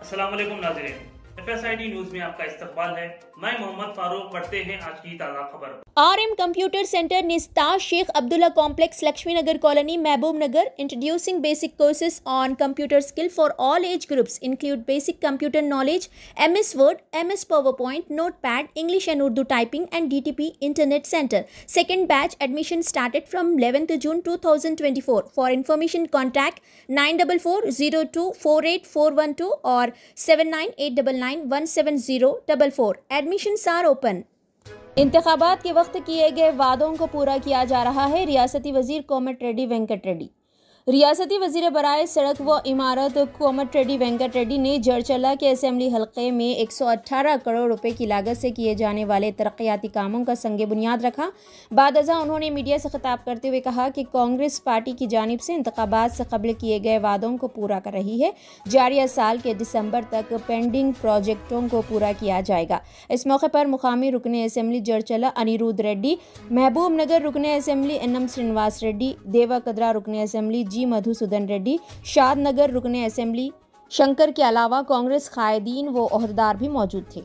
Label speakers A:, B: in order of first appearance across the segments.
A: अस्सलाम वालेकुम नाज़रीन, FSID न्यूज में आपका इस्तकबाल है। मैं मोहम्मद फारूक। पढ़ते हैं आज की ताज़ा खबर।
B: RM Computer Center Nistar Sheikh Abdullah Complex, Lakshmi Nagar Colony, Mehboob Nagar, introducing basic courses on computer skill for all age groups, include basic computer knowledge, MS Word, MS PowerPoint, Notepad, English and Urdu typing, and DTP Internet Center. Second batch admission started from 11th June 2024. For information, contact 9440248412 or 7989917044. Admissions are open. इंतखाबात के वक्त किए गए वादों को पूरा किया जा रहा है। रियासती वजीर कोमट रेड्डी वेंकट रेड्डी। रियासती वजीर बराए सड़क व इमारत कोमट रेड्डी वेंकट रेड्डी ने जरचला के असेंबली हलके में 118 करोड़ रुपए की लागत से किए जाने वाले तरक्याती कामों का संगे बुनियाद रखा। बादअज़ा उन्होंने मीडिया से खिताब करते हुए कहा कि कांग्रेस पार्टी की जानिब से इंतखाबात से कबल किए गए वादों को पूरा कर रही है। जारिया साल के दिसंबर तक पेंडिंग प्रोजेक्टों को पूरा किया जाएगा। इस मौके पर मुकामी रुकने असेंबली जरचला अनिरुद्ध रेड्डी, महबूब नगर रुकने असेंबली एनएम श्रीनिवास रेड्डी, देवाकद्रा रुकने असेंबली जी मधुसूदन रेड्डी, शाद नगर रुकने असेंबली शंकर के अलावा कांग्रेस कायदीन व ओहदेदार भी मौजूद थे।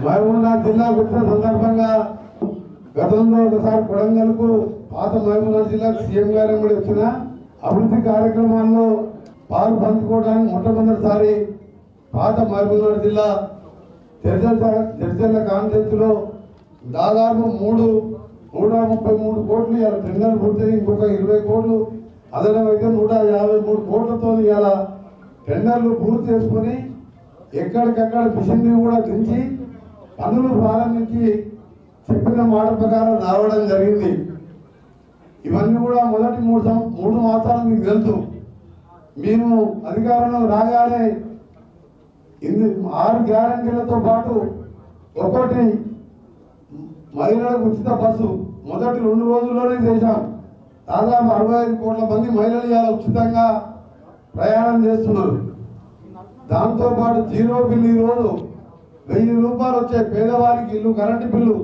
C: మహబూబ్నగర్ జిల్లా వచ్చిన సందర్భంగా గతంలో ఒకసారి కొడంగల్కు పాత మహబూబ్నగర్ జిల్లాకు సీఎం గారు వచ్చిన అభివృద్ధి కార్యక్రమాల్లో పాలు పంచుకోవడానికి మొట్టమొదటిసారి పాత మహబూబ్నగర్ జిల్లా చర్చల కాన్ఫరెన్స్లో దాదాపు 133 కోట్లు ఇలా టెండర్లు పూర్తయి ఇంకొక 20 కోట్లు అదనమైతే 153 కోట్లతో ఇలా టెండర్లు పూర్తి చేసుకుని ఎక్కడికక్కడ మిషన్లు కూడా దించి పనులు ప్రారంభించి చెప్పిన మాట ప్రకారం రావడం జరిగింది। ఇవన్నీ కూడా మొదటి 3 మాసాలు మీకు తెలుసు। మేము అధికారంలో రాగానే 6 గ్యారెంటీలతో పాటు ఒకటి మహిళలకు ఉచిత బస్సు మొదటి 2 రోజుల్లోనే చేశాం। దాదాపు 65 కోట్ల మంది మహిళలు ఇలా ఉచితంగా ప్రయాణం చేస్తున్నారు। దాంతో పాటు జీరో బిల్లు ఈరోజు 1000 రూపాయలు వచ్చే పేదవారికి ఇల్లు కరెంటు బిల్లు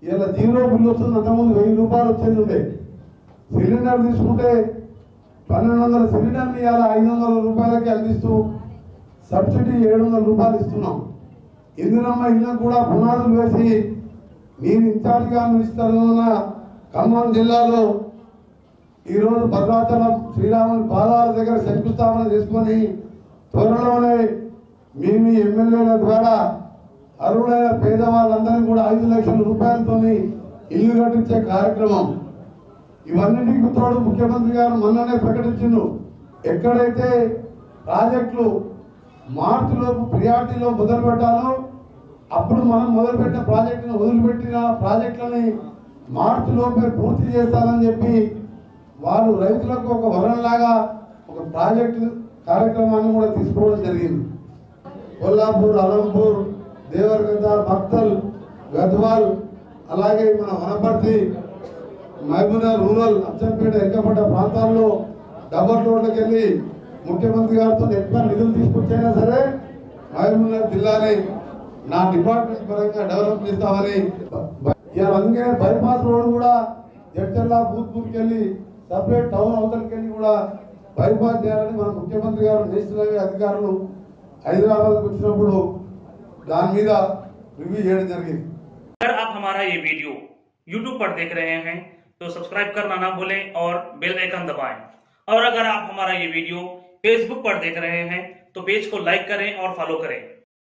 C: ఇలా జీరో బిల్లు వస్తుంది। అంతకుముందు 1000 రూపాయలు వచ్చేది ఉండే। సిలిండర్ తీసుకుంటే 1200 సిలిండర్ని ఇలా 500 రూపాయలకి అందిస్తూ సబ్సిడీ 700 రూపాయలు ఇస్తున్నాం। ఇందిరమ్మ ఇళ్ళకు కూడా పునాదులు వేసి నేను ఇన్ఛార్జిగా మినిస్టర్గా ఖమ్మం జిల్లాలో ఈరోజు భద్రాచలం శ్రీరాముని పాదాల దగ్గర శంకుస్థాపన చేసుకొని త్వరలోనే మేము ఎమ్మెల్యేల ద్వారా అర్హులైన పేదవాళ్ళందరినీ కూడా 5 లక్షల రూపాయలతో ఇల్లు కట్టించే కార్యక్రమం। ఇవన్నిటికి తోడు ముఖ్యమంత్రి గారు మొన్ననే ప్రకటించిండు, ఎక్కడైతే ప్రాజెక్టులు మార్చిలోపు ప్రియారిటీలో మొదలు పెట్టాలో అప్పుడు మనం మొదలుపెట్టిన ప్రాజెక్టును వదిలిపెట్టిన ప్రాజెక్టులని మార్చిలోపే పూర్తి చేస్తారని చెప్పి వాళ్ళు రైతులకు ఒక వరంలాగా ఒక ప్రాజెక్టు కార్యక్రమాన్ని కూడా తీసుకోవడం జరిగింది। కొల్లాపూర్, అలంపూర్, దేవరగద్ద, భక్తల్, గద్వాల్, అలాగే మన వనపర్తి, మహబూబ్నగర్ రూరల్, అచ్చంపేట, ఎక్కపడ్డ ప్రాంతాల్లో డబల్ రోడ్లకు వెళ్ళి ముఖ్యమంత్రి గారితో ఎక్కువ నిధులు తీసుకొచ్చైనా సరే మహబూబ్నగర్ జిల్లాని నా డిపార్ట్మెంట్ పరంగా డెవలప్ చేస్తామని అందుకనే బైపాస్ రోడ్ కూడా జడ్చర్ల భూత్పూర్కి వెళ్ళి సపరేట్ టౌన్ అవతలకి వెళ్ళి కూడా బైపాస్ చేయాలని మన ముఖ్యమంత్రి గారు నేషనల్ హైవే అధికారులు హైదరాబాద్కి వచ్చినప్పుడు దాని మీద రివ్యూ చేయడం జరిగింది।
A: अगर आप हमारा ये वीडियो YouTube पर देख रहे हैं तो सब्सक्राइब करना ना भूलें और बेल आइकन दबाएं। और अगर आप हमारा ये वीडियो Facebook पर देख रहे हैं तो पेज को लाइक करें और फॉलो करें।